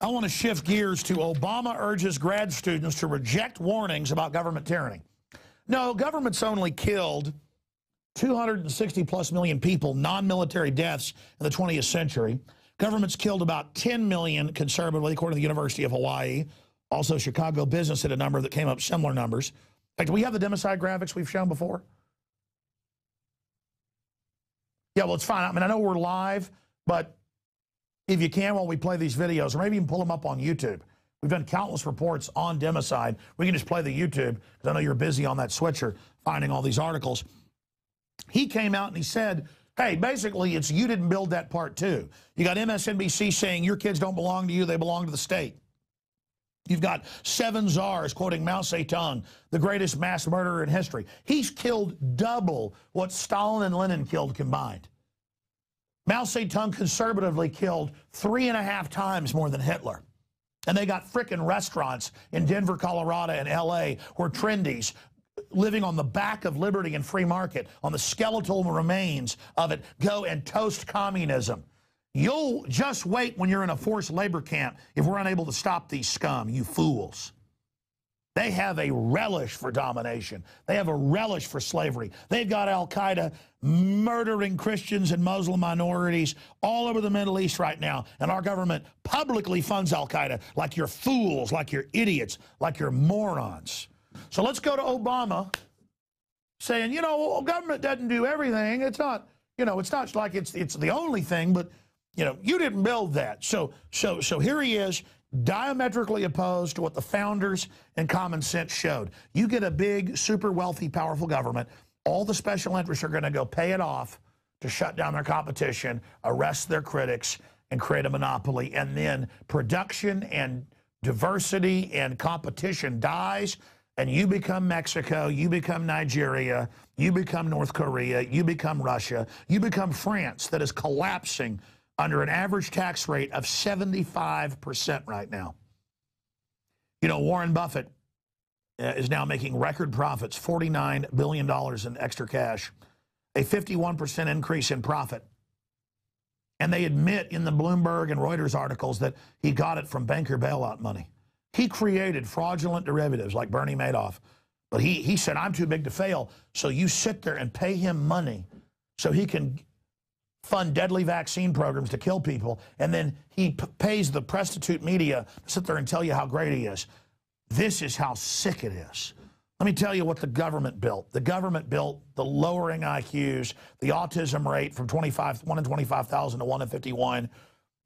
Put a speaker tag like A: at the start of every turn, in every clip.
A: I want to shift gears to Obama urges grad students to reject warnings about government tyranny. No, government's only killed 260+ million people, non-military deaths in the 20th century. Government's killed about 10 million conservatively, according to the University of Hawaii. Also, Chicago Business had a number that came up similar numbers. In fact, do we have the democide graphics we've shown before? Yeah, well, it's fine. I mean, I know we're live, but if you can, while we play these videos, or maybe even pull them up on YouTube. We've done countless reports on democide. We can just play the YouTube, because I know you're busy on that switcher finding all these articles. He came out and he said, hey, basically, it's you didn't build that part too. You got MSNBC saying your kids don't belong to you, they belong to the state. You've got 7 czars quoting Mao Zedong, the greatest mass murderer in history. He's killed double what Stalin and Lenin killed combined. Mao Zedong conservatively killed 3.5 times more than Hitler. And they got frickin' restaurants in Denver, Colorado, and LA where trendies living on the back of liberty and free market, on the skeletal remains of it, go and toast communism. You'll just wait when you're in a forced labor camp if we're unable to stop these scum, you fools. They have a relish for domination. They have a relish for slavery. They've got al-Qaeda murdering Christians and Muslim minorities all over the Middle East right now. And our government publicly funds al-Qaeda like you're fools, like you're idiots, like you're morons. So let's go to Obama saying, you know, government doesn't do everything. It's not, you know, it's not like it's the only thing, but, you know, you didn't build that. So here he is, diametrically opposed to what the founders and common sense showed. You get a big, super wealthy, powerful government, all the special interests are going to go pay it off to shut down their competition, arrest their critics, and create a monopoly. And then production and diversity and competition dies, and you become Mexico, you become Nigeria, you become North Korea, you become Russia, you become France that is collapsing under an average tax rate of 75% right now. You know, Warren Buffett is now making record profits, $49 billion in extra cash, a 51% increase in profit. And they admit in the Bloomberg and Reuters articles that he got it from banker bailout money. He created fraudulent derivatives like Bernie Madoff. But he said, I'm too big to fail. So you sit there and pay him money so he can fund deadly vaccine programs to kill people. And then he pays the prostitute media to sit there and tell you how great he is. This is how sick it is. Let me tell you what the government built. The government built the lowering IQs, the autism rate from 1 in 25,000 to 1 in 51,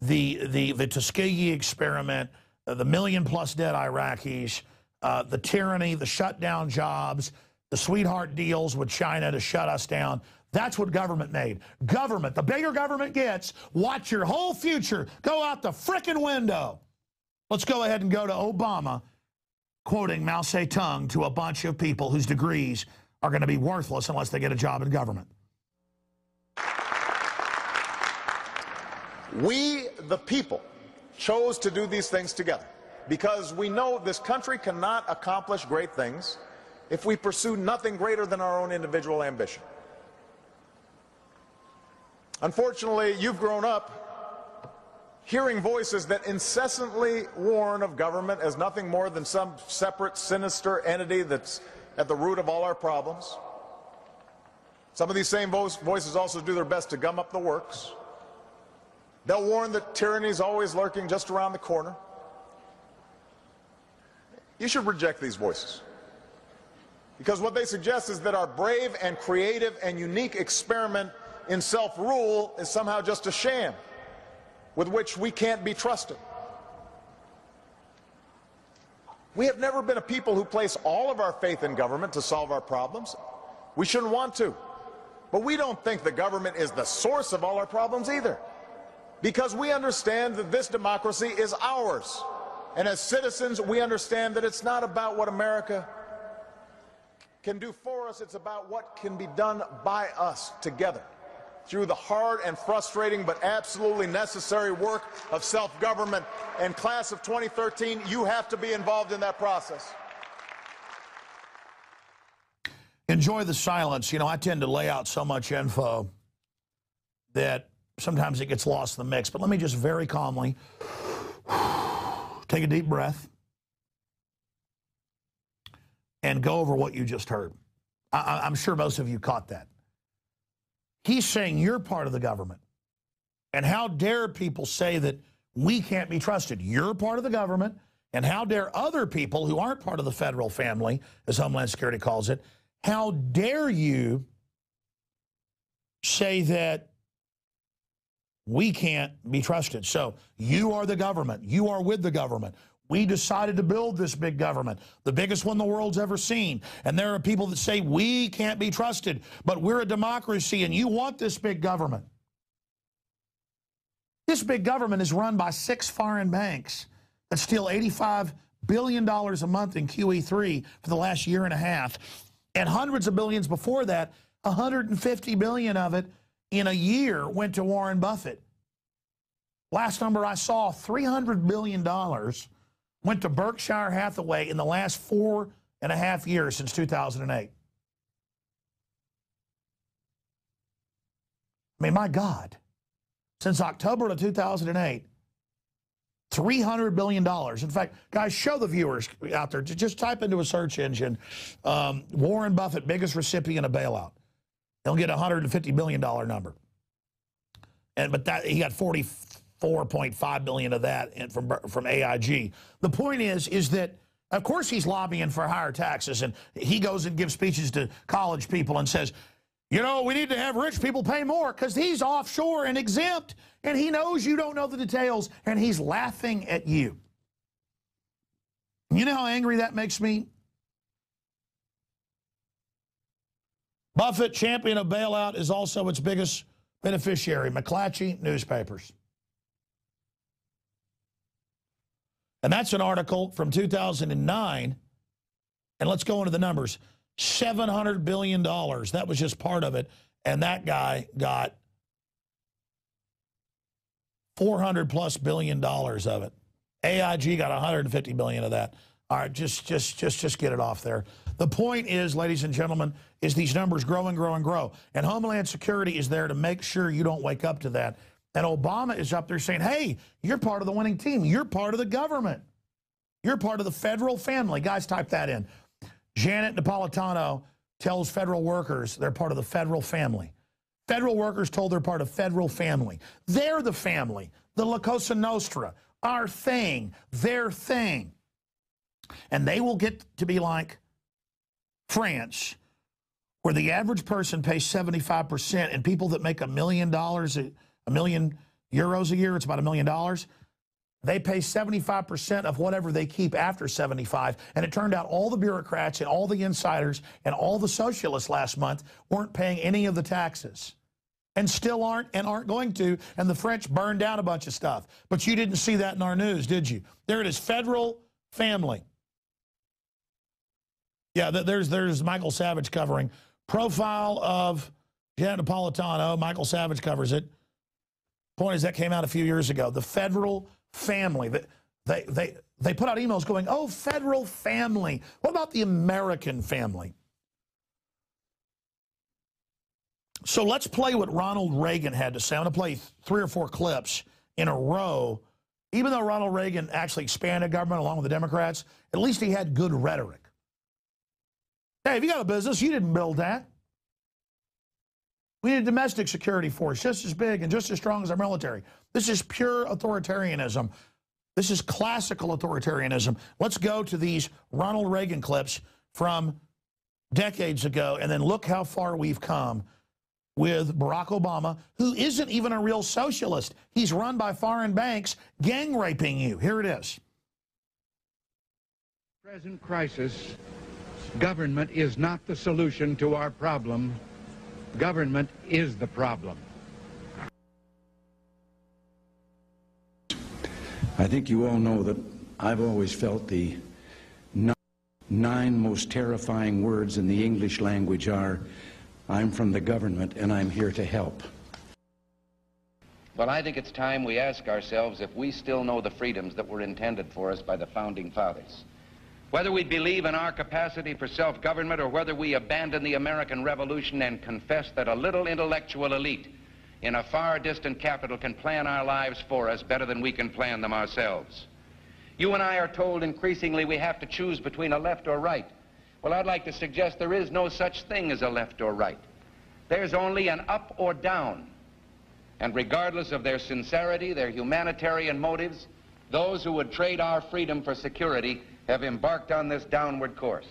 A: the Tuskegee experiment, the million-plus dead Iraqis, the tyranny, the shutdown jobs, the sweetheart deals with China to shut us down. That's what government made. Government, the bigger government gets, watch your whole future go out the frickin' window. Let's go ahead and go to Obama quoting Mao Zedong to a bunch of people whose degrees are going to be worthless unless they get a job in government.
B: We, the people, chose to do these things together because we know this country cannot accomplish great things if we pursue nothing greater than our own individual ambition. Unfortunately, you've grown up hearing voices that incessantly warn of government as nothing more than some separate, sinister entity that's at the root of all our problems. Some of these same voices also do their best to gum up the works. They'll warn that tyranny is always lurking just around the corner. You should reject these voices, because what they suggest is that our brave and creative and unique experiment in self-rule is somehow just a sham with which we can't be trusted. We have never been a people who place all of our faith in government to solve our problems. We shouldn't want to. But we don't think the government is the source of all our problems either, because we understand that this democracy is ours. And as citizens, we understand that it's not about what America can do for us, it's about what can be done by us together through the hard and frustrating but absolutely necessary work of self-government. And class of 2013, you have to be involved in that process.
A: Enjoy the silence. You know, I tend to lay out so much info that sometimes it gets lost in the mix. But let me just very calmly Take a deep breath and go over what you just heard. I'm sure most of you caught that. He's saying you're part of the government. And how dare people say that we can't be trusted? You're part of the government. And how dare other people who aren't part of the federal family, as Homeland Security calls it, how dare you say that we can't be trusted? So you are the government. You are with the government. We decided to build this big government, the biggest one the world's ever seen. And there are people that say we can't be trusted, but we're a democracy and you want this big government. This big government is run by 6 foreign banks that steal $85 billion a month in QE3 for the last year and a half. And hundreds of billions before that, 150 billion of it in a year went to Warren Buffett. Last number I saw, $300 billion went to Berkshire Hathaway in the last 4.5 years since 2008. I mean, my God, since October of 2008, $300 billion. In fact, guys, show the viewers out there, just type into a search engine, Warren Buffett, biggest recipient of bailout. They'll get a $150 billion number. But that he got 44.5 billion of that from AIG. The point is that, of course, he's lobbying for higher taxes, and he goes and gives speeches to college people and says, you know, we need to have rich people pay more because he's offshore and exempt, and he knows you don't know the details, and he's laughing at you. You know how angry that makes me? Buffett, champion of bailout, is also its biggest beneficiary, McClatchy Newspapers. And that's an article from 2009. And let's go into the numbers. $700 billion. That was just part of it. And that guy got $400+ billion of it. AIG got $150 billion of that. All right, just get it off there. The point is, ladies and gentlemen, is these numbers grow and grow and grow. And Homeland Security is there to make sure you don't wake up to that. And Obama is up there saying, hey, you're part of the winning team. You're part of the government. You're part of the federal family. Guys, type that in. Janet Napolitano tells federal workers they're part of the federal family. Federal workers told they're part of federal family. They're the family, the La Cosa Nostra, our thing, their thing. And they will get to be like France, where the average person pays 75%, and people that make $1 million, €1 million a year, it's about $1 million, they pay 75% of whatever they keep after 75. And it turned out all the bureaucrats and all the insiders and all the socialists last month weren't paying any of the taxes. And still aren't and aren't going to. And the French burned down a bunch of stuff. But you didn't see that in our news, did you? There it is, federal family. Yeah, there's Michael Savage covering. Profile of Janet Napolitano. Michael Savage covers it. Point is, that came out a few years ago. The federal family. They put out emails going, oh, federal family. What about the American family? So let's play what Ronald Reagan had to say. I'm going to play 3 or 4 clips in a row. Even though Ronald Reagan actually expanded government along with the Democrats, at least he had good rhetoric. Hey, if you got a business, you didn't build that. We need a domestic security force just as big and just as strong as our military. This is pure authoritarianism. This is classical authoritarianism. Let's go to these Ronald Reagan clips from decades ago and then look how far we've come with Barack Obama, who isn't even a real socialist. He's run by foreign banks gang raping you. Here it is.
C: Present crisis, government is not the solution to our problem. Government is the problem.
D: I think you all know that I've always felt the 9 most terrifying words in the English language are, I'm from the government and I'm here to help.
E: Well, I think it's time we ask ourselves if we still know the freedoms that were intended for us by the Founding Fathers. Whether we believe in our capacity for self-government or whether we abandon the American Revolution and confess that a little intellectual elite in a far distant capital can plan our lives for us better than we can plan them ourselves. You and I are told increasingly we have to choose between a left or right. Well, I'd like to suggest there is no such thing as a left or right. There's only an up or down. And regardless of their sincerity, their humanitarian motives, those who would trade our freedom for security have embarked on this downward course.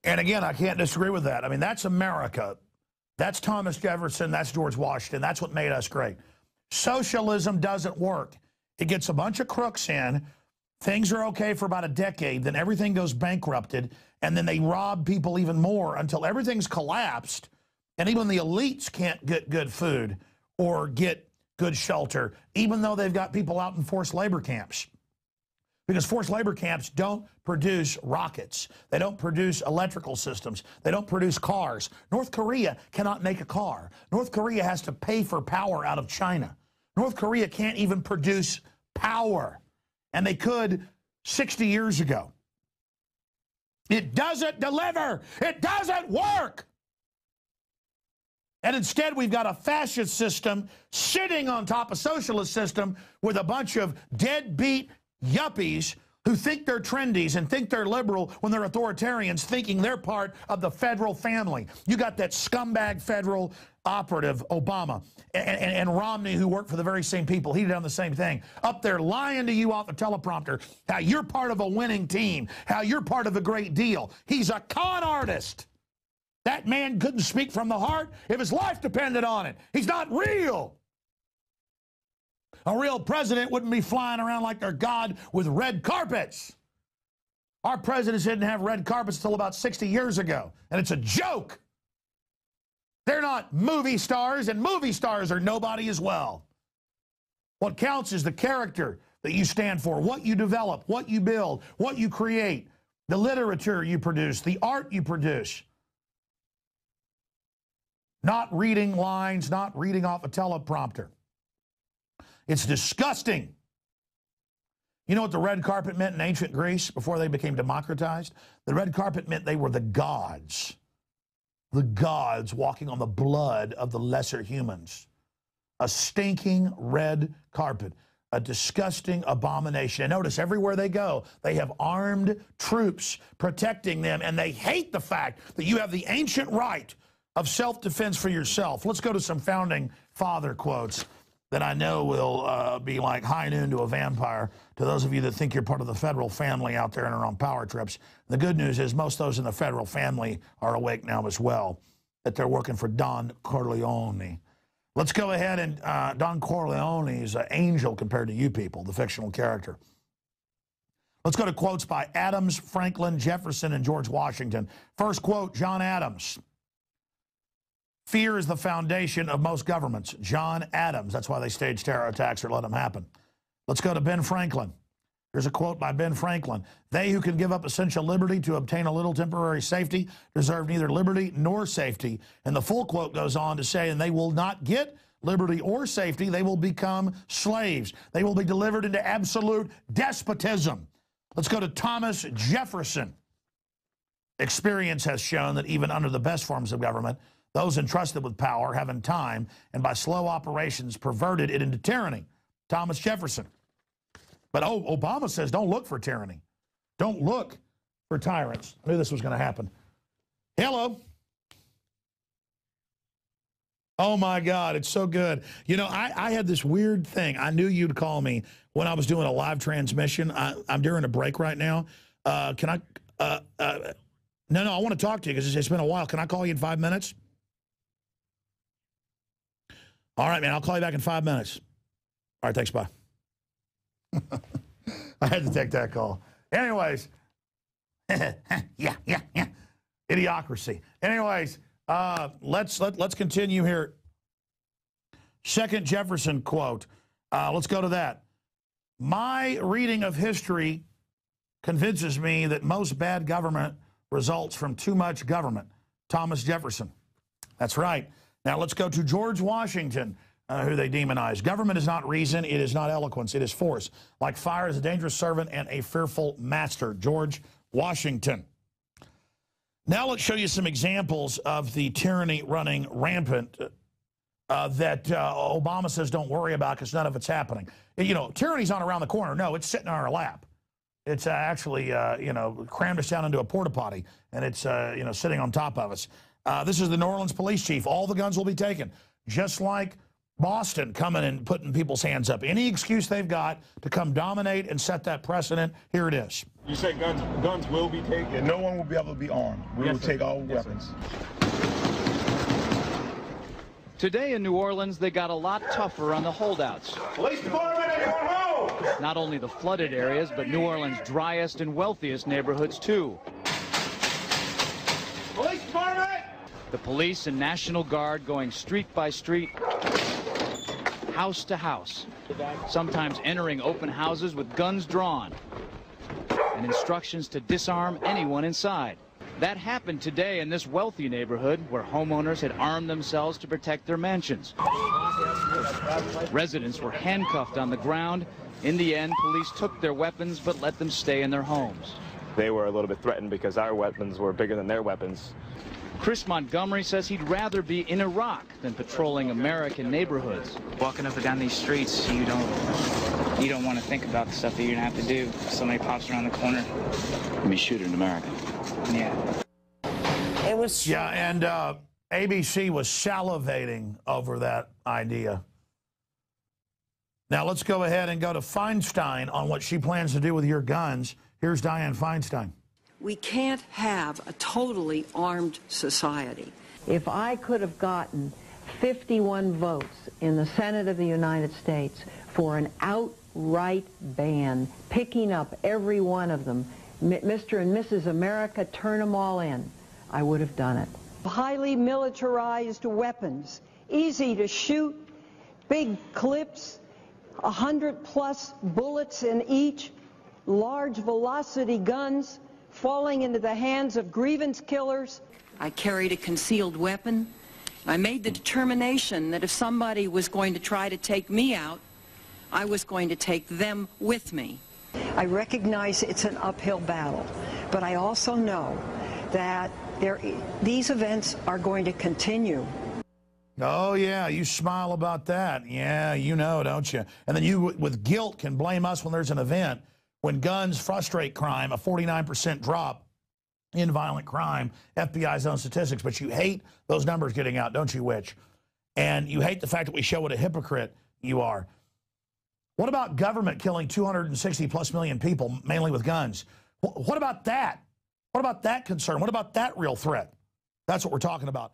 A: And again, I can't disagree with that. I mean, that's America. That's Thomas Jefferson. That's George Washington. That's what made us great. Socialism doesn't work. It gets a bunch of crooks in. Things are okay for about a decade. Then everything goes bankrupted. And then they rob people even more until everything's collapsed. And even the elites can't get good food or get good shelter, even though they've got people out in forced labor camps. Because forced labor camps don't produce rockets. They don't produce electrical systems. They don't produce cars. North Korea cannot make a car. North Korea has to pay for power out of China. North Korea can't even produce power. And they could 60 years ago. It doesn't deliver. It doesn't work. And instead, we've got a fascist system sitting on top of a socialist system with a bunch of deadbeat yuppies who think they're trendies and think they're liberal when they're authoritarians, thinking they're part of the federal family. You got that scumbag federal operative, Obama, and Romney, who worked for the very same people. He done the same thing. Up there lying to you off the teleprompter how you're part of a winning team, how you're part of a great deal. He's a con artist. That man couldn't speak from the heart if his life depended on it. He's not real. A real president wouldn't be flying around like their God with red carpets. Our presidents didn't have red carpets until about 60 years ago, and it's a joke. They're not movie stars, and movie stars are nobody as well. What counts is the character that you stand for, what you develop, what you build, what you create, the literature you produce, the art you produce. Not reading lines, not reading off a teleprompter. It's disgusting. You know what the red carpet meant in ancient Greece before they became democratized? The red carpet meant they were the gods. The gods walking on the blood of the lesser humans. A stinking red carpet. A disgusting abomination. And notice everywhere they go, they have armed troops protecting them, and they hate the fact that you have the ancient right of self-defense for yourself. Let's go to some founding father quotes that I know will be like high noon to a vampire to those of you that think you're part of the federal family out there and are on power trips. The good news is most of those in the federal family are awake now as well, that they're working for Don Corleone. Let's go ahead and Don Corleone is an angel compared to you people, the fictional character. Let's go to quotes by Adams, Franklin, Jefferson, and George Washington. First quote, John Adams. Fear is the foundation of most governments. John Adams. That's why they stage terror attacks or let them happen. Let's go to Ben Franklin. Here's a quote by Ben Franklin. They who can give up essential liberty to obtain a little temporary safety deserve neither liberty nor safety. And the full quote goes on to say, and they will not get liberty or safety. They will become slaves. They will be delivered into absolute despotism. Let's go to Thomas Jefferson. Experience has shown that even under the best forms of government, those entrusted with power have in time and by slow operations perverted it into tyranny. Thomas Jefferson. But Obama says don't look for tyranny. Don't look for tyrants. I knew this was going to happen. Hello. Oh, my God, it's so good. You know, I had this weird thing. I knew you'd call me when I was doing a live transmission. I'm during a break right now. Can I no, I want to talk to you because it's been a while. Can I call you in 5 minutes? All right, man, I'll call you back in 5 minutes. All right, thanks, bye. I had to take that call. Anyways, yeah. Idiocracy. Anyways, let's continue here. Second Jefferson quote. Let's go to that. My reading of history convinces me that most bad government results from too much government. Thomas Jefferson. That's right. Now let's go to George Washington, who they demonize. Government is not reason, it is not eloquence, it is force. Like fire is a dangerous servant and a fearful master. George Washington. Now let's show you some examples of the tyranny running rampant that Obama says don't worry about because none of it's happening. You know, tyranny's not around the corner. No, it's sitting on our lap. It's actually, you know, crammed us down into a porta potty, and it's, you know, sitting on top of us. This is the New Orleans police chief. All the guns will be taken, just like Boston coming and putting people's hands up. Any excuse they've got to come dominate and set that precedent, here it is.
F: You say guns will be taken? No one will be able to be armed. We will take all weapons.
G: Today in New Orleans, they got a lot tougher on the holdouts.
F: Police department, everyone home!
G: Not only the flooded areas, but New Orleans' driest and wealthiest neighborhoods, too.
F: Police department!
G: The police and National Guard going street by street, house to house, sometimes entering open houses with guns drawn and instructions to disarm anyone inside. That happened today in this wealthy neighborhood where homeowners had armed themselves to protect their mansions. Residents were handcuffed on the ground. In the end, police took their weapons but let them stay in their homes.
H: They were a little bit threatened because our weapons were bigger than their weapons.
G: Chris Montgomery says he'd rather be in Iraq than patrolling American neighborhoods.
I: Walking up and down these streets, you don't want to think about the stuff that you're going to have to do if somebody pops around the corner.
D: Be shooting in America.
I: Yeah.
A: It was. Yeah, and ABC was salivating over that idea. Now let's go ahead and go to Feinstein on what she plans to do with your guns. Here's Dianne Feinstein.
J: We can't have a totally armed society.
K: If I could have gotten 51 votes in the Senate of the United States for an outright ban, picking up every one of them, Mr. and Mrs. America, turn them all in, I would have done it.
J: Highly militarized weapons, easy to shoot, big clips, 100+ bullets in each, large velocity guns, falling into the hands of grievance killers. I carried a concealed weapon. I made the determination that if somebody was going to try to take me out, I was going to take them with me. I recognize it's an uphill battle, but I also know that these events are going to continue.
A: Oh, yeah, you smile about that. Yeah, you know, don't you? And then you, with guilt, can blame us when there's an event. When guns frustrate crime, a 49% drop in violent crime, FBI's own statistics, but you hate those numbers getting out, don't you, Witch? And you hate the fact that we show what a hypocrite you are. What about government killing 260+ million people, mainly with guns? What about that? What about that concern? What about that real threat? That's what we're talking about.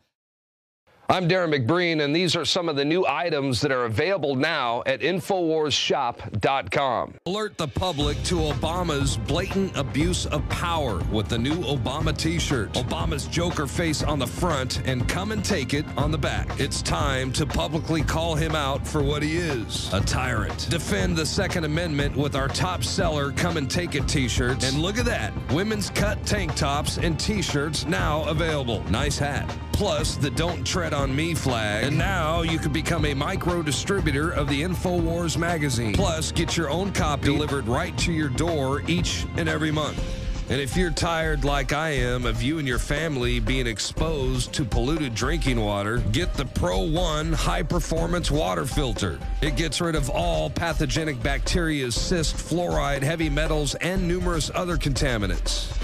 L: I'm Darren McBreen, and these are some of the new items that are available now at InfoWarsShop.com.
M: Alert the public to Obama's blatant abuse of power with the new Obama t-shirt. Obama's Joker face on the front and come and take it on the back. It's time to publicly call him out for what he is, a tyrant. Defend the Second Amendment with our top seller Come and Take It t-shirts. And look at that, women's cut tank tops and t-shirts now available. Nice hat. Plus the Don't Tread on Me flag. And now you can become a micro distributor of the InfoWars magazine. Plus, get your own copy delivered right to your door each and every month. And if you're tired like I am of you and your family being exposed to polluted drinking water, get the Pro One high-performance water filter. It gets rid of all pathogenic bacteria, cyst, fluoride, heavy metals, and numerous other contaminants.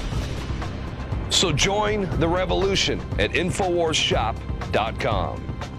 L: So join the revolution at InfoWarsShop.com.